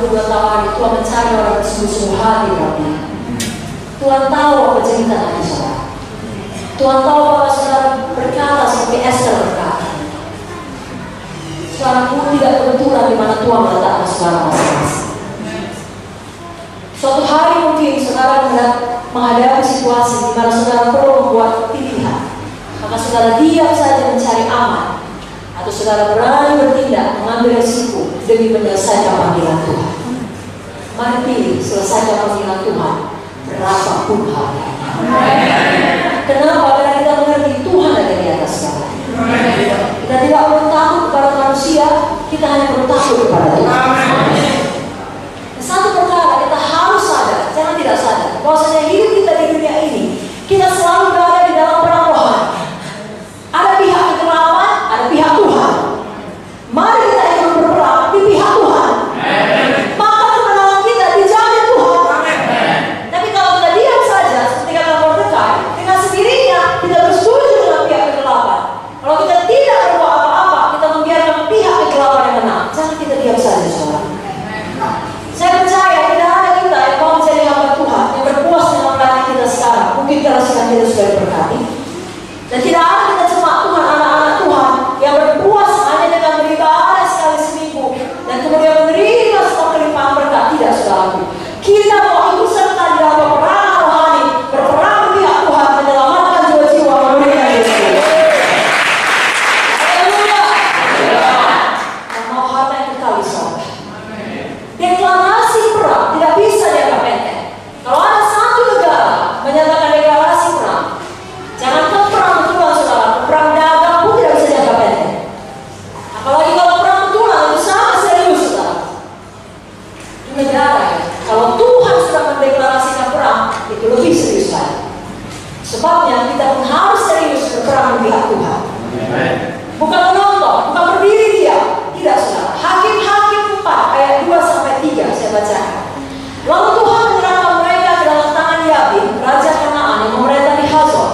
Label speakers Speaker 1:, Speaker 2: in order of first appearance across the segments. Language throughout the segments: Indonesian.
Speaker 1: 22 tahun ini Tuhan mencari orang bersungguh-sungguh hati dalam Dia. Tuhan tahu apa cerita hati saudara. Tuhan tahu bahwa saudara berkata seperti Esther berkata. Saudara pun tidak kebetulan di mana Tuhan meletakkan saudara masing-masing. Suatu hari mungkin saudara menghadapi situasi di mana saudara perlu membuat pilihan. Maka saudara diam saja mencari aman. Atau saudara berani bertindak, mengambil resiko demi menyelesaikan panggilan Tuhan. Mari pilih selesaikan panggilan Tuhan berapapun halnya. Kenapa? Karena kita mengerti Tuhan ada di atas segalanya. Kita tidak perlu takut kepada manusia, kita hanya perlu takut kepada Tuhan. Satu perkara kita harus sadar, jangan tidak sadar, bahwasanya hidup kita di dunia ini, kita selalu berada di dalam perang rohani. Ada pihak kegelapan, ada pihak Tuhan. Mari kita ikut berperang di pihak Tuhan. Maka kemenangan kita dijamin Tuhan. Tapi kalau kita diam saja, seperti kata Mordekai, dengan sendirinya kita bersetuju dengan pihak kegelapan. Kalau kita tidak berbuat apa-apa, kita membiarkan pihak kegelapan yang menang. Jangan kita diam saja, saudara. Saya percaya tidak ada kita yang mau menjadi hamba Tuhan yang berpuas dengan melayani kita sekarang. Mungkin karena sikap kita sudah diberkati. Dan tidak ada kita cuma Tuhan, anak-anak Tuhan yang berpuas hanya dengan beribadah sekali seminggu dan kemudian menerima semua kelimpahan berkat. Tidak, saudaraku. Kita mau ikut serta di dalam peperangan rohani, berperang di pihak Tuhan, menyelamatkan jiwa-jiwa memberikan Yesus. Haleluya. Dan mau harta yang kekal, saudara. Deklarasi perang tidak bisa dianggap enteng. Kalau ada satu negara menyatakan deklarasi perang, jangankan perang betulan, saudara, perang dagang pun tidak bisa dianggap enteng. Apalagi kalau perang betulan itu sangat serius, saudara. Itu negara ya. Kalau Tuhan sudah mendeklarasikan perang, itu lebih serius lagi. Sebabnya kita pun harus serius berperang di pihak Tuhan. Bukan menonton, bukan berdiri diam. Tidak, saudara. Hakim-hakim 4 ayat 2-3 saya bacakan. Lalu Tuhan menyerahkan mereka ke dalam tangan Yabin, raja Kanaan yang memerintah di Hazor.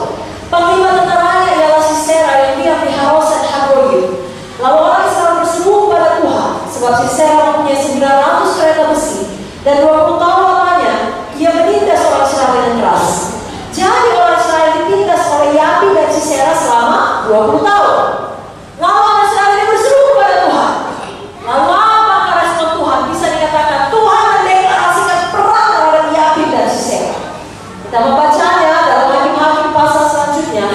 Speaker 1: Panglima tentaranya ialah Sisera yang diam di Haroset Hagoyim. Lalu orang Israel berseru kepada Tuhan, sebab Sisera mempunyai 900 kereta besi dan 20 tahun lamanya ia menindas orang Israel dengan keras. Jadi orang Israel ditindas oleh Yabin dan Sisera selama 20 tahun. Lalu orang Israel ini berseru kepada Tuhan. Lalu apakah respon Tuhan? Bisa dikatakan Tuhan mendeklarasikan perang terhadap Yabin dan Sisera. Kita membacanya dalam Hakim-Hakim pasal selanjutnya,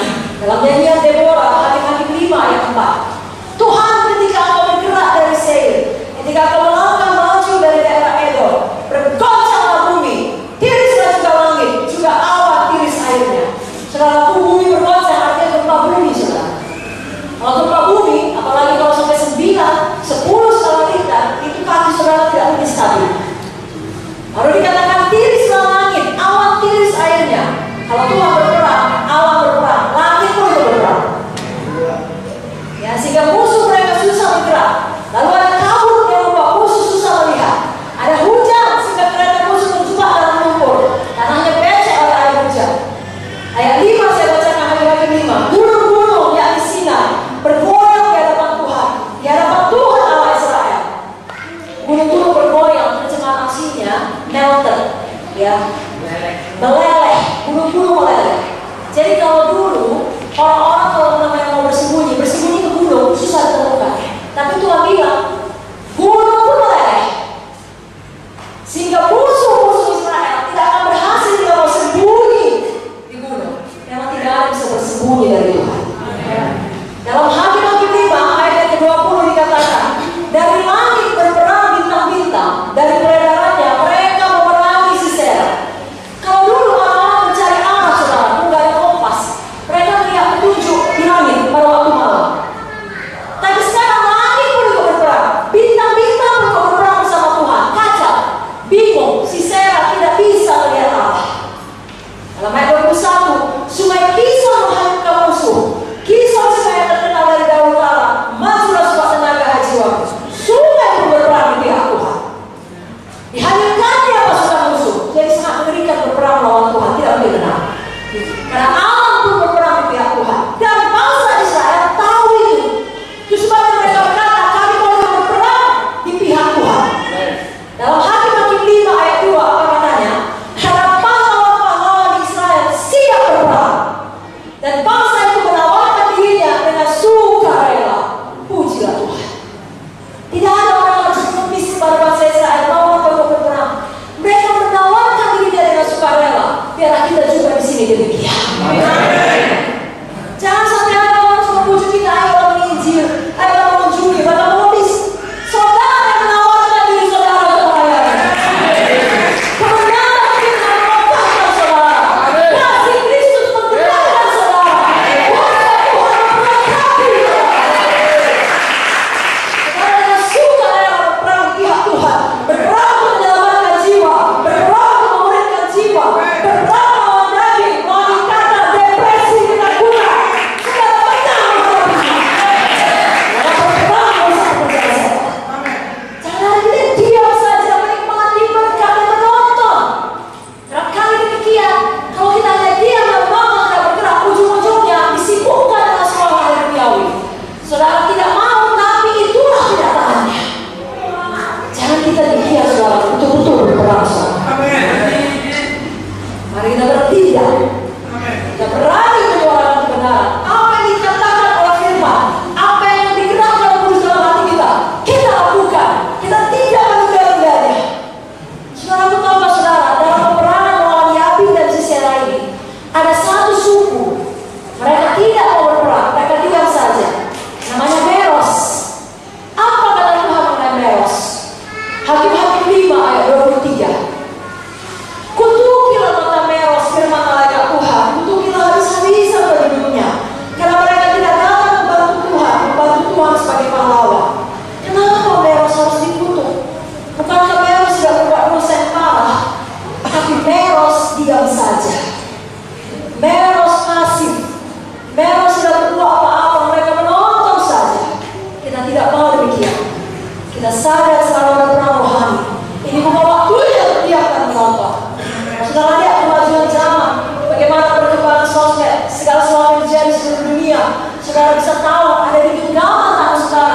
Speaker 1: dalam nyanyian Deborah, Hakim-Hakim 5 ayat 4. Tuhan, ketika engkau bergerak dari Seir, ketika engkau melangkah maju dari daerah Edom, bergoncanglah bumi, tirislah juga langit, juga awan tiris airnya. Saudara, bumi bergoncang artinya gempa bumi, saudara. Kalau gempa bumi, apalagi kalau sampai 9, 10 skala Richter, itu kaki saudara tidak mungkin stabil. Lalu dikatakan tirislah langit, awan tiris airnya. Kalau Tuhan berperang, awan berperang, langit pun berperang. Ya, sehingga musuh mereka susah bergerak. Lalu ada kabut yang membuat musuh susah melihat. Ada hujan sehingga kereta musuh terjebak dalam lumpur. Tanahnya becek oleh air hujan. Ayat 5 saya bacakan Hakim-Hakim 5. Gunung-gunung yang di Sinai bergoyang di hadapan Tuhan, di hadapan Tuhan Allah Israel. Gunung-gunung bergoyang, terjemahan aslinya melted, ya, meleleh. Gunung-gunung meleleh. Jadi kalau dulu orang-orang kalau namanya mau bersembunyi ke gunung susah ditemukan. Tapi Tuhan bilang gunung pun meleleh, sehingga musuh-musuh Israel tidak akan berhasil jika mau sembunyi di gunung. Memang tidak ada yang bisa bersembunyi dari Tuhan. Dalam Hakim-Hakim 5 ayat ke-20 dikatakan, dari langit berperang bintang-bintang, dari peredarannya mereka memerangi Sisera. Kalau dulu orang-orang mencari arah, saudara, nggak ada kompas. Mereka melihat petunjuk Tuhan. Tidak ada orang yang cukup misi pada bangsa Israel mau berperang. Mereka menawarkan diri dengan sukarela. Biarlah kita juga di sini demikian. Jangan sampai ada orang cuma pujuk kita, ayo menginjil, ayo mengunjungi, bahkan modis. Saudara yang menawarkan diri saudara kepada kemenangan kita merupakan saudara. Kasih Kristus menggerakkan saudara. Kuasa Tuhan memberkati saudara yang suka berperang di pihak Tuhan, berperang untuk menyelamatkan jiwa, berperang untuk memuridkan jiwa, berperang melawan daging, melawan ikatan, depresi, ketakutan. Saudara menang berperang bersama penjaga setan. Jangan kita diam saja menikmati berkat dan menonton. Kerap kali demikian, kalau kita hanya diam dan menonton tidak bergerak, ujung-ujungnya disibukkan dengan semua hal yang duniawi. Saudara tidak mau, tapi itulah kenyataannya. Jangan kita demikian, saudara, betul-betul berperang, saudara. Mari kita bertindak. Kita berani menyuarakan kebenaran. Apa yang dikatakan oleh firman, apa yang digerakkan oleh dalam hati kita, kita lakukan. Kita tidak menunda-nundanya. Saudara, aku tahu saudara, dalam peperangan melawan Yabin dan Sisera ini, ada satu suku. Mereka tidak mau berperang, mereka diam saja. Namanya Meros. Apa kata Tuhan mengenai Meros? Hakim-Hakim 5 ayat 23. Kutukilah mata Meros, firman malaikat Tuhan. Kutukilah habis-habisan penduduknya, karena mereka tidak dapat membantu Tuhan sebagai pahlawan. Kenapa Meros harus dikutuk? Bukankah Meros sudah berbuat dosa yang parah? Tapi Meros diam saja. Meros pasif. Meros tidak berbuat apa-apa, mereka menonton saja. Kita tidak mau demikian. Kita sadar selalu ada perang rohani. Ini bukan waktunya untuk diamkan menonton. Saudara lihat kemajuan zaman, bagaimana perkembangan sosmed, segala sesuatu yang terjadi di seluruh dunia. Saudara bisa tahu ada di genggaman tangan saudara